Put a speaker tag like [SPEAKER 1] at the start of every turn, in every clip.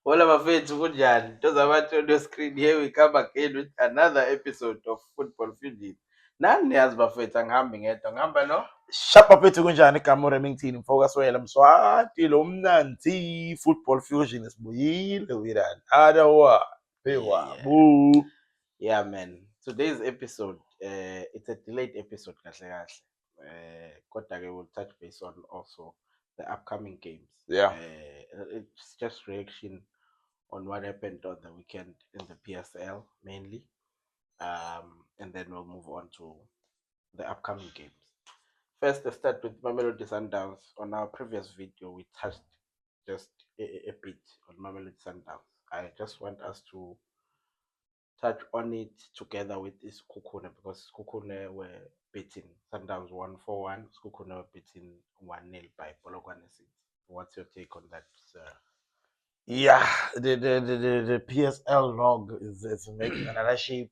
[SPEAKER 1] Hola bafethu kunjani? Tozabantu on your screen, here we come again with another episode of Football Fusion. Nani niyazi bafethu angihambi ngedwa, ngihamba no?
[SPEAKER 2] Shapa phethu kunjani igama Remington Mfoka Swela Mswati lo mnanzi Football Fusion isibuyile with another one.
[SPEAKER 1] Yeah.
[SPEAKER 2] Boo.
[SPEAKER 1] Yeah man. Today's episode, it's a delayed episode kahle kahle. Kodwa-ke we'll touch base on also the upcoming games.
[SPEAKER 2] Yeah.
[SPEAKER 1] It's just reaction on what happened on the weekend in the PSL mainly. And then we'll move on to the upcoming games. First, let's start with Mamelodi Sundowns. On our previous video, we touched just a bit on Mamelodi Sundowns. I just want us to touch on it together with this Kukune because Kukune were beating Sundowns 1-4-1. Kukune were beating 1-0 by Polokwane City. What's your take on that, sir?
[SPEAKER 2] Yeah, the PSL log is making another shape.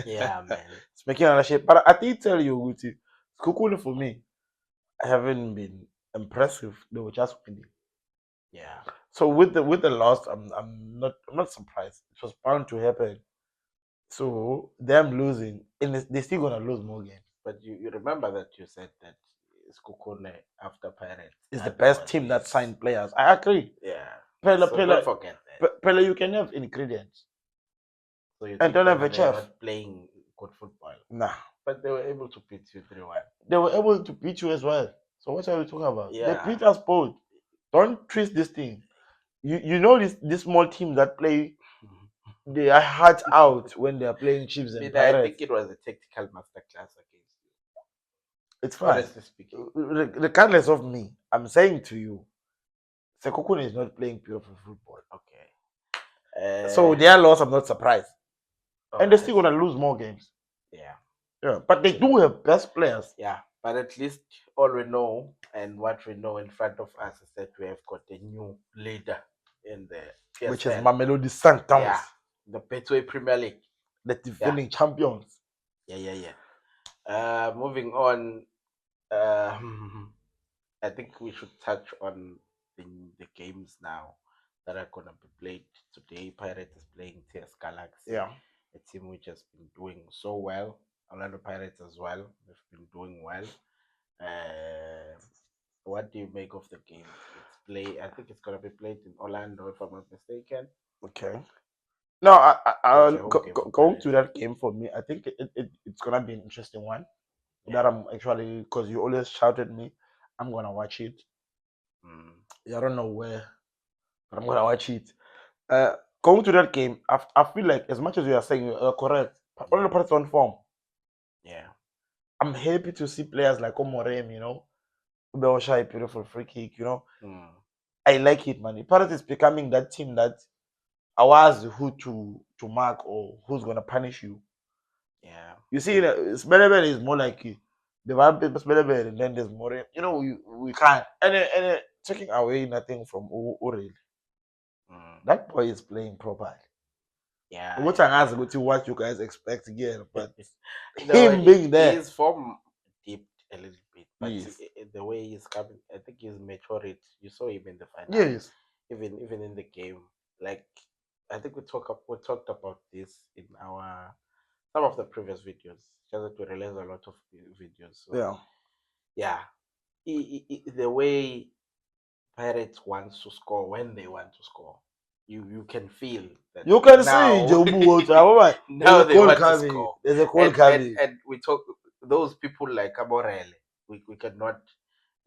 [SPEAKER 1] Yeah, man.
[SPEAKER 2] It's making another shape. But I did tell you, Guti, Kukulu for me haven't been impressive. They were just winning.
[SPEAKER 1] Yeah.
[SPEAKER 2] So with the loss, I'm not surprised. It was bound to happen. So them losing, and they're still gonna lose more games.
[SPEAKER 1] But you remember that you said that Skukune after Pirates
[SPEAKER 2] It's the best team that signed players. I agree.
[SPEAKER 1] Yeah.
[SPEAKER 2] Pele,
[SPEAKER 1] So don't forget that.
[SPEAKER 2] Pele, you can have ingredients.
[SPEAKER 1] So you
[SPEAKER 2] And don't have a chef.
[SPEAKER 1] not playing good football.
[SPEAKER 2] Nah.
[SPEAKER 1] But they were able to beat you 3-1.
[SPEAKER 2] They were able to beat you as well. So what are we talking about?
[SPEAKER 1] Yeah.
[SPEAKER 2] They beat us both. Don't twist this thing. You know this small team that play their hearts out when they are playing Chiefs and Pirates.
[SPEAKER 1] I think it was a tactical masterclass against you.
[SPEAKER 2] It's fine.
[SPEAKER 1] Honestly speaking.
[SPEAKER 2] Regardless of me, I'm saying to you, Sekokune is not playing beautiful football.
[SPEAKER 1] Okay.
[SPEAKER 2] So their loss, I'm not surprised. And they're still gonna lose more games. Yeah. But they do have best players.
[SPEAKER 1] Yeah. But at least all we know and what we know in front of us is that we have got a new leader in the PSL.
[SPEAKER 2] Which is Mamelodi Sundowns.
[SPEAKER 1] Yeah. The Betway Premier League.
[SPEAKER 2] The defending champions.
[SPEAKER 1] Yeah. Moving on. I think we should touch on the games now that are gonna be played today. Pirates is playing TS Galaxy.
[SPEAKER 2] Yeah.
[SPEAKER 1] A team which has been doing so well. Orlando Pirates as well. They've been doing well. What do you make of the game? I think it's gonna be played in Orlando, if I'm not mistaken.
[SPEAKER 2] Okay. No, going to that game for me, I think it's gonna be an interesting one. Yeah. That I'm actually, because you always shouted me, I'm gonna watch it. I don't know where, but I'm gonna watch it. Going to that game, I feel like as much as you are saying you're correct, all the parts on form.
[SPEAKER 1] Yeah.
[SPEAKER 2] I'm happy to see players like Omorem, Ubewasha, beautiful free kick, I like it, man. Pirates is becoming that team that awas who to mark or who's gonna punish you.
[SPEAKER 1] Yeah.
[SPEAKER 2] You see, Smelleberg is more like the one people Smelleberg, and then there's more. We can't. And taking away nothing from Uril. That boy is playing properly.
[SPEAKER 1] Yeah.
[SPEAKER 2] What I'm asking to what you guys expect again, but him being there,
[SPEAKER 1] his form dipped a little bit, but the way he's coming, I think he's matured. You saw him in the final.
[SPEAKER 2] Yes.
[SPEAKER 1] Even in the game, like I think we talked about this in some of the previous videos. Just that we released a lot of videos. So, yeah. The way Pirates wants to score when they want to score, you can feel that.
[SPEAKER 2] You can see Jobu.
[SPEAKER 1] Now they want to score.
[SPEAKER 2] There's a cold coming.
[SPEAKER 1] And we talk those people like Aborele. We cannot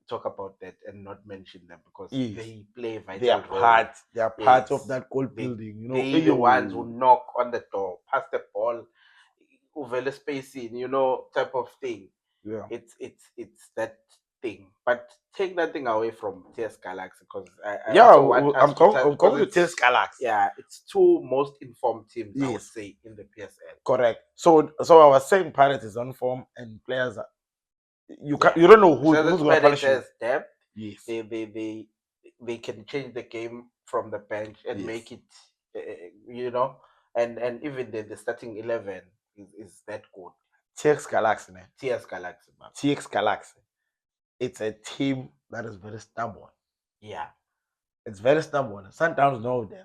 [SPEAKER 1] talk about that and not mention them because they play a vital role.
[SPEAKER 2] They are part of that goal building.
[SPEAKER 1] They're the ones who knock on the door, pass the ball, uvele spacing, type of thing.
[SPEAKER 2] Yeah.
[SPEAKER 1] It's that thing. But take that thing away from TS Galaxy because
[SPEAKER 2] I'm going to TS Galaxy.
[SPEAKER 1] Yeah, it's two most informed teams, I would say, in the PSL.
[SPEAKER 2] Correct. So I was saying Pirates is on form and players are, you don't know who's going to punish you.
[SPEAKER 1] Depth.
[SPEAKER 2] Yes.
[SPEAKER 1] They can change the game from the bench and make it, and even the starting 11 is that good.
[SPEAKER 2] TX Galaxy, man.
[SPEAKER 1] TX Galaxy, man.
[SPEAKER 2] TX Galaxy. It's a team that is very stubborn.
[SPEAKER 1] Yeah.
[SPEAKER 2] It's very stubborn. Sundowns know them.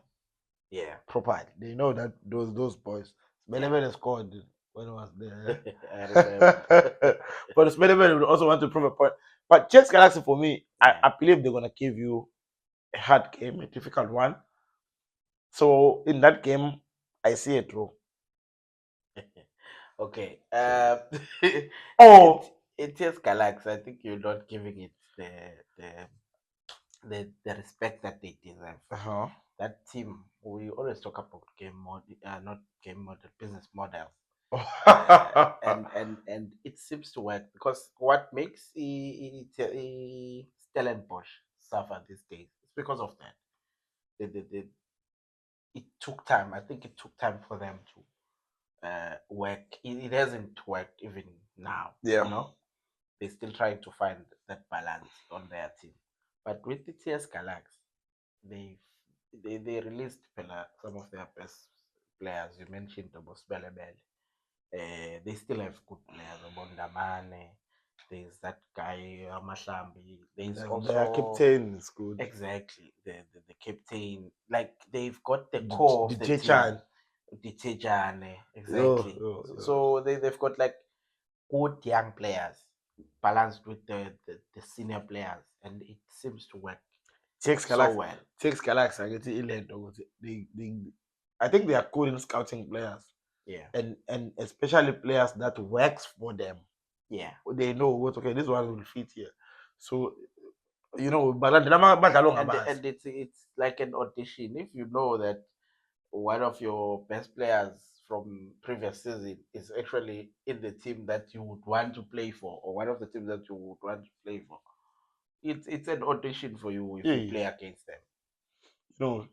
[SPEAKER 1] Yeah.
[SPEAKER 2] properly. They know that those boys. Smelleman scored when it was there.
[SPEAKER 1] I remember.
[SPEAKER 2] But Smelleman would also want to prove a point. But Chiefs Galaxy for me,
[SPEAKER 1] Yeah.
[SPEAKER 2] I believe they're gonna give you a hard game, a difficult one. So in that game, I see a draw.
[SPEAKER 1] Okay.
[SPEAKER 2] Oh,
[SPEAKER 1] it is Galaxy. I think you're not giving it the the respect that they deserve.
[SPEAKER 2] uh-huh.
[SPEAKER 1] That team, we always talk about game model, not game model, business model, and it seems to work because what makes Stellenbosch suffer these days is because of that. It took time. I think it took time for them to work. It hasn't worked even now.
[SPEAKER 2] Yeah.
[SPEAKER 1] You know, they're still trying to find that balance on their team. But with the TS Galaxy, they they released some of their best players. You mentioned about Belebele. They still have good players. Bondamane. There's that guy Amashlambi. There's
[SPEAKER 2] Their
[SPEAKER 1] also
[SPEAKER 2] captain is good.
[SPEAKER 1] exactly the captain. Like they've got the core of the team. Ditejane, exactly. So they've got like good young players balanced with the senior players, and it seems to work
[SPEAKER 2] TX
[SPEAKER 1] so
[SPEAKER 2] Galaxy,
[SPEAKER 1] well.
[SPEAKER 2] TX Galaxy, I get it. I think they are good in scouting players,
[SPEAKER 1] Yeah,
[SPEAKER 2] and especially players that works for them.
[SPEAKER 1] yeah.
[SPEAKER 2] They know what okay, this one will fit here. So but
[SPEAKER 1] And it's like an audition. If you know that one of your best players from previous season is actually in the team that you would want to play for, or one of the teams that you would want to play for, it's an audition for you if you
[SPEAKER 2] yeah,
[SPEAKER 1] play against them.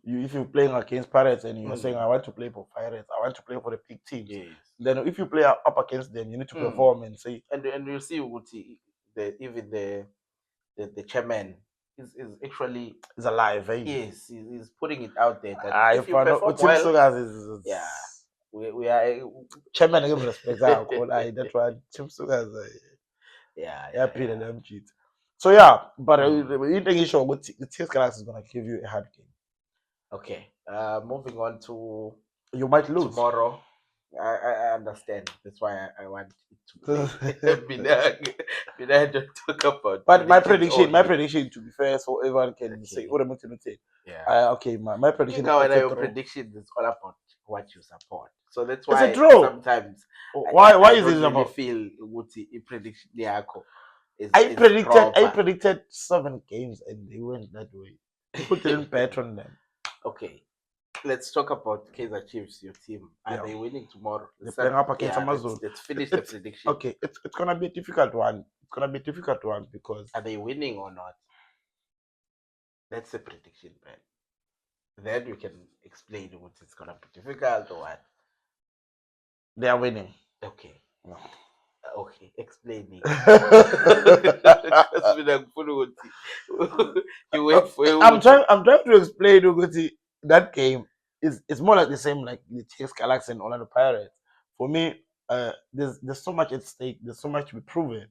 [SPEAKER 2] if you're playing against Pirates and you're saying
[SPEAKER 1] Mm,
[SPEAKER 2] I want to play for Pirates, I want to play for the big teams.
[SPEAKER 1] yes.
[SPEAKER 2] Then if you play up against them, you need to
[SPEAKER 1] Mm.
[SPEAKER 2] perform and say
[SPEAKER 1] And you see Uguti, even the chairman is actually
[SPEAKER 2] it's alive, eh?
[SPEAKER 1] yes, he's putting it out there that
[SPEAKER 2] I
[SPEAKER 1] if you
[SPEAKER 2] found
[SPEAKER 1] perform
[SPEAKER 2] out Tim
[SPEAKER 1] well,
[SPEAKER 2] Sugas
[SPEAKER 1] yeah,
[SPEAKER 2] is
[SPEAKER 1] we are
[SPEAKER 2] chairman give respect. I call I that one Tim Sugas.
[SPEAKER 1] yeah,
[SPEAKER 2] Yeah,
[SPEAKER 1] yeah,
[SPEAKER 2] pretty
[SPEAKER 1] yeah.
[SPEAKER 2] damn cheat. So yeah, but
[SPEAKER 1] Mm.
[SPEAKER 2] you think sure what the TS Galaxy is gonna give you a hard game.
[SPEAKER 1] Okay. Moving on to
[SPEAKER 2] You might lose.
[SPEAKER 1] tomorrow. I understand. That's why I want it to be Binag don't talk about
[SPEAKER 2] But
[SPEAKER 1] predictions
[SPEAKER 2] my
[SPEAKER 1] only.
[SPEAKER 2] prediction, to be fair, so everyone can say
[SPEAKER 1] Okay.
[SPEAKER 2] what am I going to say?
[SPEAKER 1] Yeah.
[SPEAKER 2] Okay, my prediction is
[SPEAKER 1] When
[SPEAKER 2] it's a
[SPEAKER 1] your
[SPEAKER 2] draw.
[SPEAKER 1] predictions is all about what you support. So that's
[SPEAKER 2] It's a
[SPEAKER 1] why
[SPEAKER 2] draw.
[SPEAKER 1] sometimes
[SPEAKER 2] Why
[SPEAKER 1] I
[SPEAKER 2] is
[SPEAKER 1] don't
[SPEAKER 2] it
[SPEAKER 1] really
[SPEAKER 2] about?
[SPEAKER 1] feel Uguti prediction Yako
[SPEAKER 2] I
[SPEAKER 1] is
[SPEAKER 2] predicted I
[SPEAKER 1] proper.
[SPEAKER 2] predicted 7 games and they went that way. People didn't bet on them.
[SPEAKER 1] Okay. Let's talk about Kaiser Chiefs, your team. Are
[SPEAKER 2] Yeah,
[SPEAKER 1] they winning tomorrow?
[SPEAKER 2] they're playing up against
[SPEAKER 1] Yeah,
[SPEAKER 2] Amazon.
[SPEAKER 1] let's finish the
[SPEAKER 2] It's
[SPEAKER 1] prediction.
[SPEAKER 2] okay. It's gonna be a difficult one. It's gonna be a difficult one because
[SPEAKER 1] Are they winning or not? That's the prediction, man. Then we can explain what it's gonna be difficult or what.
[SPEAKER 2] they are winning.
[SPEAKER 1] Okay.
[SPEAKER 2] No.
[SPEAKER 1] Okay, explaining. Because we don't follow what you wait for
[SPEAKER 2] I'm
[SPEAKER 1] you
[SPEAKER 2] trying. I'm trying to explain Uguti, that game is it's more like the same like the TX Galaxy and Orlando Pirates. For me, there's so much at stake. There's so much to be proven.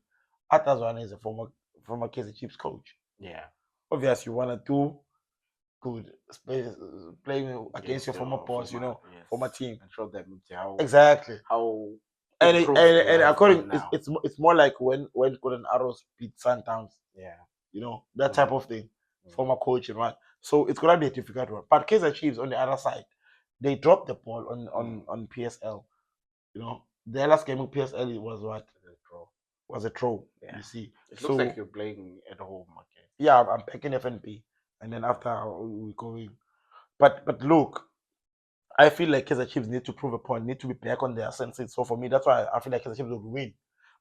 [SPEAKER 2] Atazwan is a former Kaizer Chiefs coach.
[SPEAKER 1] Yeah.
[SPEAKER 2] Obviously, you wanna do good playing against
[SPEAKER 1] Against
[SPEAKER 2] your former
[SPEAKER 1] your
[SPEAKER 2] boss, former
[SPEAKER 1] yes,
[SPEAKER 2] team.
[SPEAKER 1] and show them
[SPEAKER 2] Exactly.
[SPEAKER 1] how
[SPEAKER 2] And
[SPEAKER 1] improved you have
[SPEAKER 2] according
[SPEAKER 1] been now.
[SPEAKER 2] it's more like when Golden Arrows beat Sundowns,
[SPEAKER 1] Yeah.
[SPEAKER 2] that type of thing. Former coach and what. So it's gonna be a difficult one. But Kaizer Chiefs on the other side, they dropped the ball on PSL. The last game of PSL was what? Was a draw.
[SPEAKER 1] Yeah.
[SPEAKER 2] You see.
[SPEAKER 1] It looks
[SPEAKER 2] So
[SPEAKER 1] like you're playing at home. Okay.
[SPEAKER 2] yeah, I'm picking FNP. And then after we going. But look, I feel like Kaizer Chiefs need to prove a point, need to be back on their senses. So for me, that's why I feel like Kaizer Chiefs will win.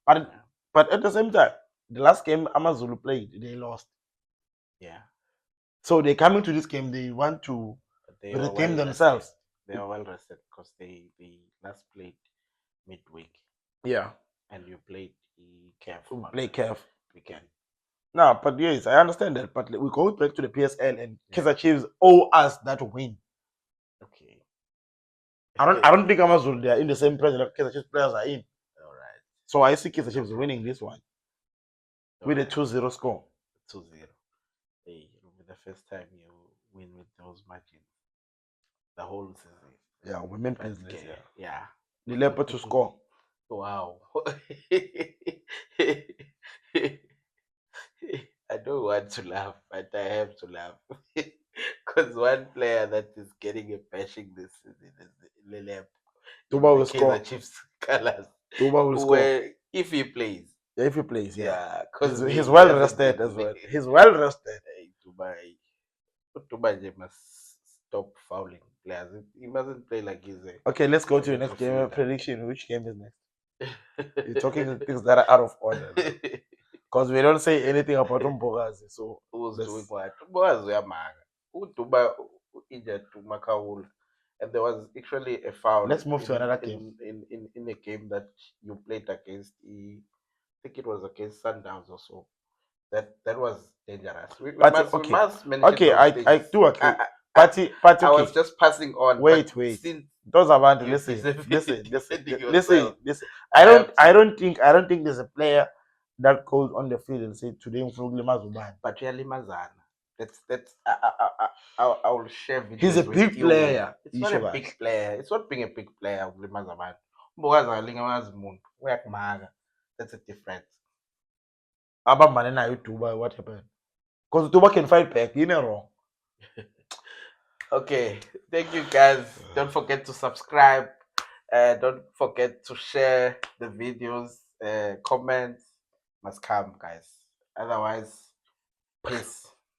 [SPEAKER 2] But
[SPEAKER 1] Yeah.
[SPEAKER 2] but at the same time, the last game Amazulu played, they lost.
[SPEAKER 1] Yeah.
[SPEAKER 2] So they come into this game, they want to
[SPEAKER 1] They
[SPEAKER 2] redeem
[SPEAKER 1] well
[SPEAKER 2] themselves.
[SPEAKER 1] Rested. They are well rested because they last played midweek.
[SPEAKER 2] Yeah.
[SPEAKER 1] And you played CAF.
[SPEAKER 2] Play CAF.
[SPEAKER 1] Weekend.
[SPEAKER 2] No, but yes, I understand that. But we go back to the PSL and Kaizer Chiefs owe us that win.
[SPEAKER 1] Okay.
[SPEAKER 2] I don't think Amazon they are in the same place that Kaizer Chiefs players are in.
[SPEAKER 1] All right.
[SPEAKER 2] So I see Kaizer Chiefs winning this one with a 2-0 score.
[SPEAKER 1] 2-0. Hey, it'll be the first time you win with those margins. the whole season.
[SPEAKER 2] Yeah, women business.
[SPEAKER 1] Yeah.
[SPEAKER 2] Lilepo to score.
[SPEAKER 1] Wow. I don't want to laugh, but I have to laugh. Because one player that is getting a bashing this season is Lelep in
[SPEAKER 2] Tuba
[SPEAKER 1] the
[SPEAKER 2] will score.
[SPEAKER 1] Kaizer Chiefs colors.
[SPEAKER 2] Tuba will score.
[SPEAKER 1] Where if he plays.
[SPEAKER 2] Yeah, if he plays,
[SPEAKER 1] Yeah. Because
[SPEAKER 2] he's well rested as well. He's well rested.
[SPEAKER 1] Tuba must stop fouling players. He mustn't play like he's a.
[SPEAKER 2] Okay, let's go to the next game prediction. Which game is next? You're talking things that are out of order. Because we don't say anything about Mbogazi. So
[SPEAKER 1] who's doing what? Mbogazi uyamaga. Uduba injured to Makaul. And there was actually a foul.
[SPEAKER 2] Let's move to another game.
[SPEAKER 1] In a game that you played against I think it was against Sundowns or so. That was dangerous. We must mention
[SPEAKER 2] I do agree. But okay.
[SPEAKER 1] I was just passing on.
[SPEAKER 2] Wait. Those are bad. Listen. I don't think there's a player that goes on the field and say today
[SPEAKER 1] but really Mazana. That's I will share videos.
[SPEAKER 2] He's a big player.
[SPEAKER 1] It's not a big player. It's not being a big player. That's a difference.
[SPEAKER 2] What happened? Because Tuba can fight back. You know wrong.
[SPEAKER 1] Okay. Thank you guys. Don't forget to subscribe. Don't forget to share the videos. Comments must come, guys. Otherwise, peace.